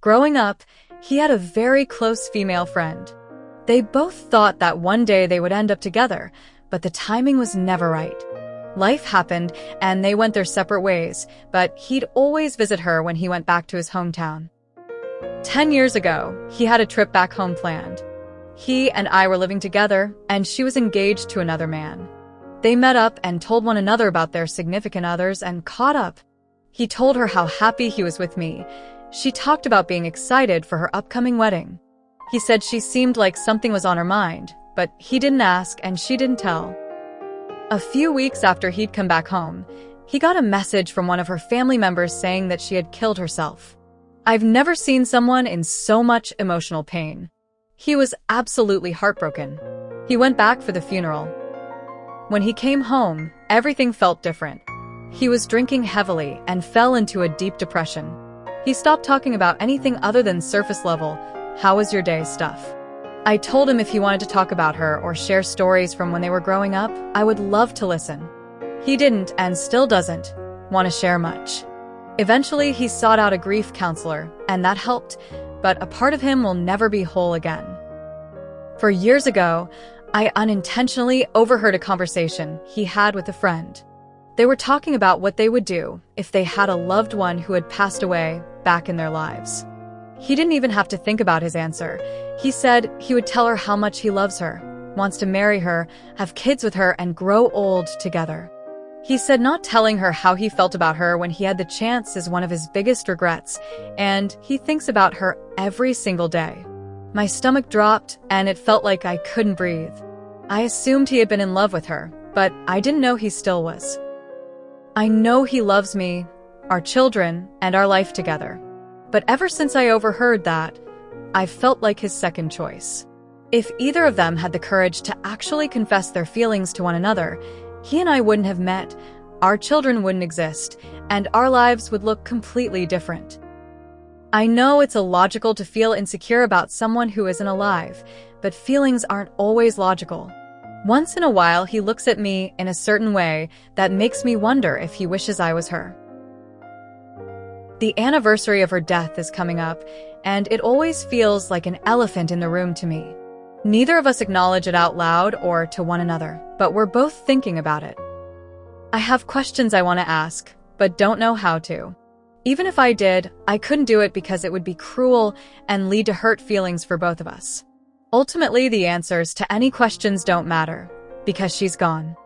Growing up, he had a very close female friend. They both thought that one day they would end up together, but the timing was never right. Life happened, and they went their separate ways, but he'd always visit her when he went back to his hometown. 10 years ago, he had a trip back home planned. He and I were living together, and she was engaged to another man. They met up and told one another about their significant others and caught up. He told her how happy he was with me. She talked about being excited for her upcoming wedding. He said she seemed like something was on her mind, but he didn't ask and she didn't tell. A few weeks after he'd come back home, he got a message from one of her family members saying that she had killed herself. I've never seen someone in so much emotional pain. He was absolutely heartbroken. He went back for the funeral. When he came home, everything felt different. He was drinking heavily and fell into a deep depression. He stopped talking about anything other than surface level, "How was your day?" stuff. I told him if he wanted to talk about her or share stories from when they were growing up, I would love to listen. He didn't, and still doesn't, want to share much. Eventually, he sought out a grief counselor, and that helped, but a part of him will never be whole again. For years ago, I unintentionally overheard a conversation he had with a friend. They were talking about what they would do if they had a loved one who had passed away back in their lives. He didn't even have to think about his answer. He said he would tell her how much he loves her, wants to marry her, have kids with her, and grow old together. He said not telling her how he felt about her when he had the chance is one of his biggest regrets, and he thinks about her every single day. My stomach dropped, and it felt like I couldn't breathe. I assumed he had been in love with her, but I didn't know he still was. I know he loves me, our children, and our life together. But ever since I overheard that, I've felt like his second choice. If either of them had the courage to actually confess their feelings to one another, he and I wouldn't have met, our children wouldn't exist, and our lives would look completely different. I know it's illogical to feel insecure about someone who isn't alive, but feelings aren't always logical. Once in a while, he looks at me in a certain way that makes me wonder if he wishes I was her. The anniversary of her death is coming up, and it always feels like an elephant in the room to me. Neither of us acknowledge it out loud or to one another, but we're both thinking about it. I have questions I want to ask, but don't know how to. Even if I did, I couldn't do it because it would be cruel and lead to hurt feelings for both of us. Ultimately, the answers to any questions don't matter, because she's gone.